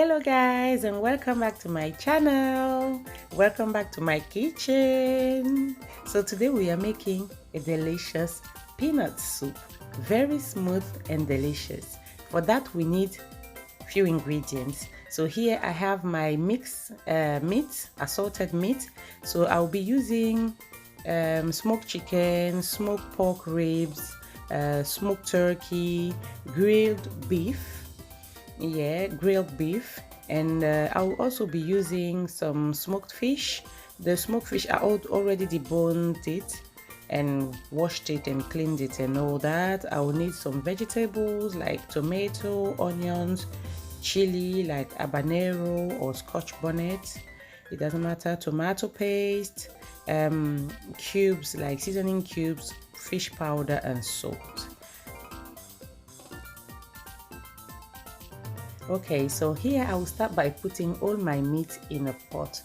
Hello guys, and welcome back to my channel. Welcome back to my kitchen. So today we are making a delicious peanut soup, very smooth and delicious. For that we need few ingredients. So here I have my mixed meat, assorted meat. So I'll be using smoked chicken, smoked pork ribs, smoked turkey, grilled beef, grilled beef, and I'll also be using some smoked fish. The smoked fish I already deboned it and washed it and cleaned it and all that. I will need some vegetables like tomato, onions, chilli like habanero or scotch bonnet, it doesn't matter, tomato paste, cubes like seasoning cubes, fish powder and salt. Okay, so here I will start by putting all my meat in a pot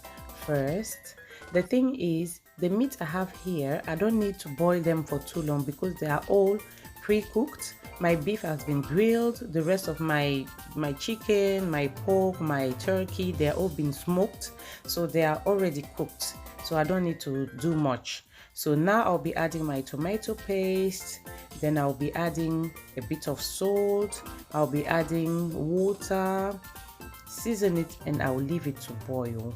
first. The thing is, the meat I have here, I don't need to boil them for too long because they are all pre-cooked. My beef has been grilled, the rest of my chicken, my pork, my turkey, they're all been smoked, so they are already cooked, so I don't need to do much. So now I'll be adding my tomato paste, then I'll be adding a bit of salt, I'll be adding water, season it, and I'll leave it to boil.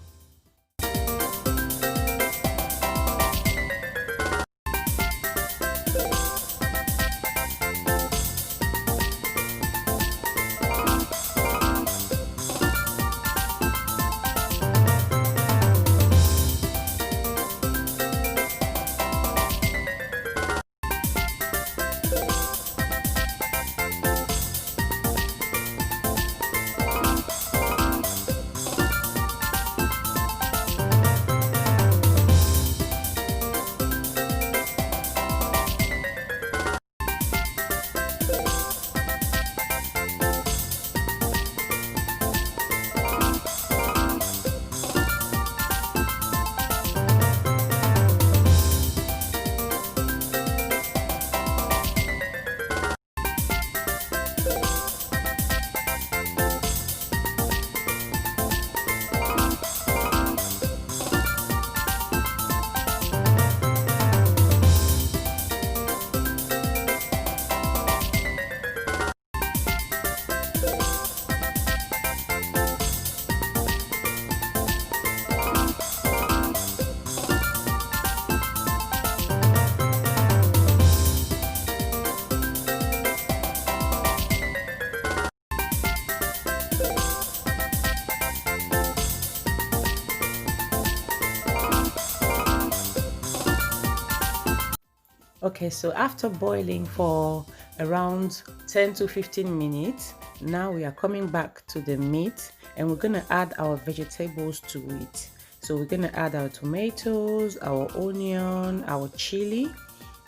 Okay, so after boiling for around 10 to 15 minutes, now we are coming back to the meat and we're going to add our vegetables to it. So we're going to add our tomatoes, our onion, our chili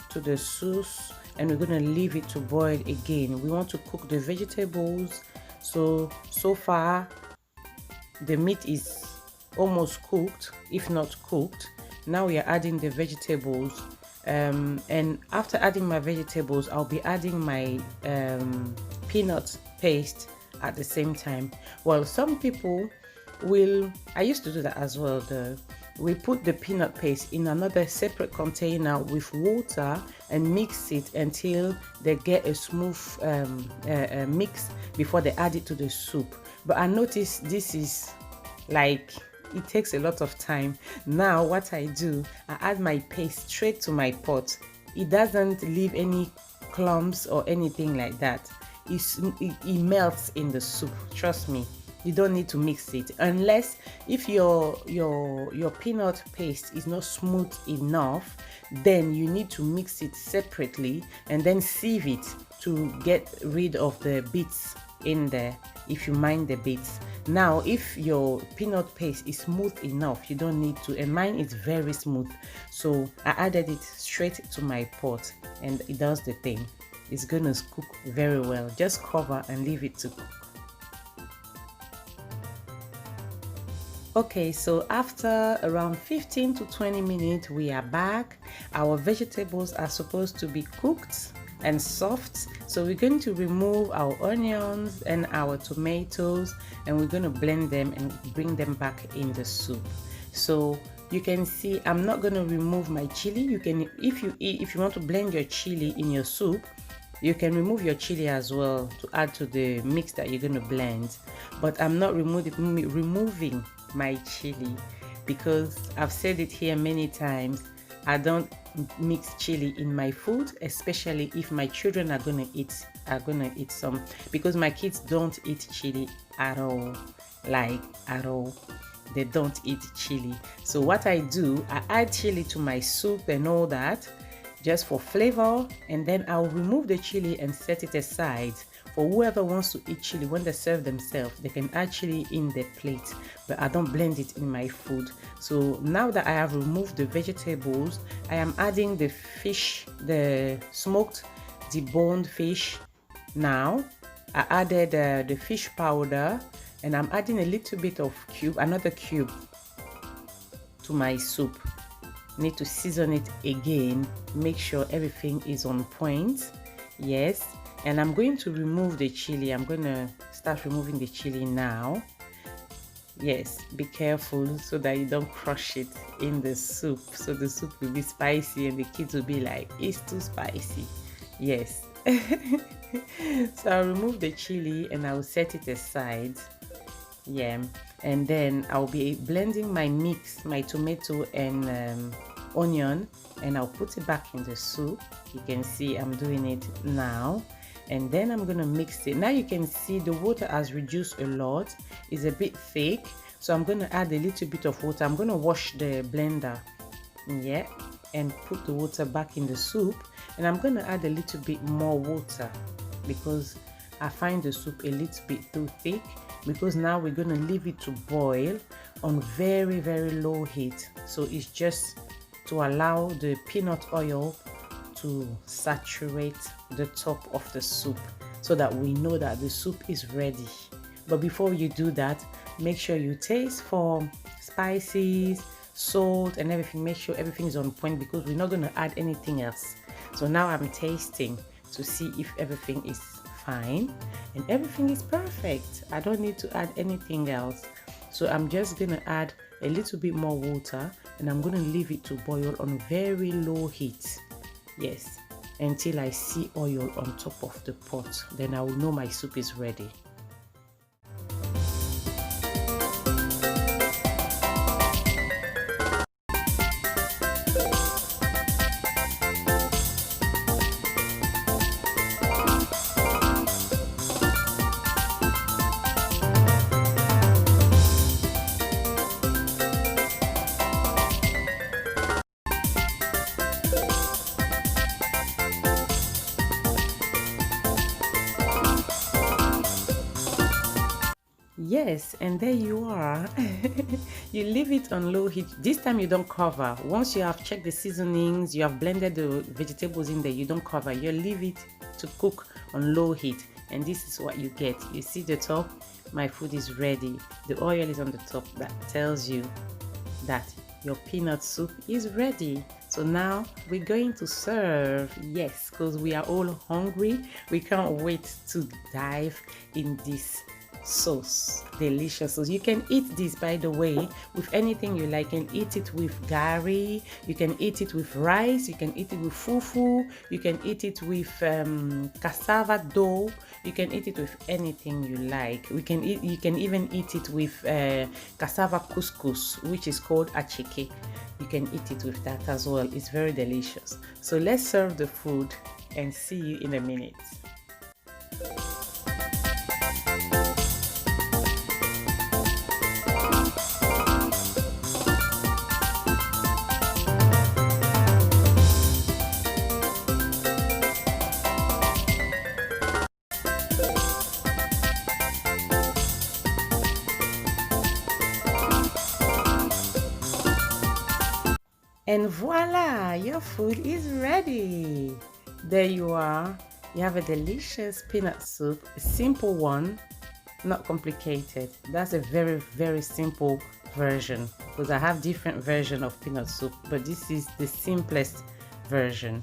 to the sauce, and we're going to leave it to boil again. We want to cook the vegetables. So far the meat is almost cooked, if not cooked. Now we are adding the vegetables. And after adding my vegetables, I'll be adding my peanut paste at the same time. Well, some people will, I used to do that as well though. We put the peanut paste in another separate container with water and mix it until they get a smooth mix before they add it to the soup. But I noticed this is like, it takes a lot of time. Now what I do, I add my paste straight to my pot. It doesn't leave any clumps or anything like that. It melts in the soup, trust me. You don't need to mix it unless if your peanut paste is not smooth enough, then you need to mix it separately and then sieve it to get rid of the bits in there, if you mind the bits. Now if your peanut paste is smooth enough, you don't need to, and mine is very smooth, so I added it straight to my pot and it does the thing. It's gonna cook very well. Just cover and leave it to cook. Okay, so after around 15 to 20 minutes we are back. Our vegetables are supposed to be cooked and soft. So we're going to remove our onions and our tomatoes, and we're going to blend them and bring them back in the soup. So you can see I'm not going to remove my chili. You can, if you want to blend your chili in your soup, you can remove your chili as well to add to the mix that you're going to blend. But I'm not removing my chili, because I've said it here many times, I don't mix chili in my food, especially if my children are gonna eat some, because my kids don't eat chili at all, like at all. They don't eat chili. So what I do, I add chili to my soup and all that, just for flavor, and then I'll remove the chili and set it aside for whoever wants to eat chili. When they serve themselves, they can add chili in their plate, but I don't blend it in my food. So now that I have removed the vegetables, I am adding the fish, the smoked deboned fish. Now I added the fish powder, and I'm adding a little bit of another cube to my soup. Need to season it again, make sure everything is on point. Yes, and I'm going to remove the chili. I'm going to start removing the chili now. Yes, be careful so that you don't crush it in the soup, so the soup will be spicy and the kids will be like, it's too spicy. Yes. So I'll remove the chili and I'll set it aside. Yeah, and then I'll be blending my mix, my tomato and onion, and I'll put it back in the soup. You can see I'm doing it now, and then I'm gonna mix it. Now you can see the water has reduced a lot, it's a bit thick, so I'm gonna add a little bit of water. I'm gonna wash the blender, yeah, and put the water back in the soup, and I'm gonna add a little bit more water because I find the soup a little bit too thick, because now we're going to leave it to boil on very low heat. So it's just to allow the peanut oil to saturate the top of the soup, so that we know that the soup is ready. But before you do that, make sure you taste for spices, salt and everything. Make sure everything is on point, because we're not going to add anything else. So now I'm tasting to see if everything is fine, and everything is perfect. I don't need to add anything else. So I'm just gonna add a little bit more water, and I'm gonna leave it to boil on very low heat. Yes, until I see oil on top of the pot. Then I will know my soup is ready. Yes, and there you are. You leave it on low heat. This time you don't cover. Once you have checked the seasonings, you have blended the vegetables in there, you don't cover. You leave it to cook on low heat, and this is what you get. You see the top? My food is ready. The oil is on the top. That tells you that your peanut soup is ready. So now we're going to serve. Yes, because we are all hungry. We can't wait to dive in this sauce. Delicious sauce. You can eat this, by the way, with anything you like. You can eat it with gari, you can eat it with rice, you can eat it with fufu, you can eat it with cassava dough, you can eat it with anything you like. You can even eat it with cassava couscous, which is called achike. You can eat it with that as well. It's very delicious. So let's serve the food and see you in a minute. And voila, your food is ready. There you are. You have a delicious peanut soup, a simple one, not complicated. That's a very simple version, because I have different version of peanut soup, but this is the simplest version.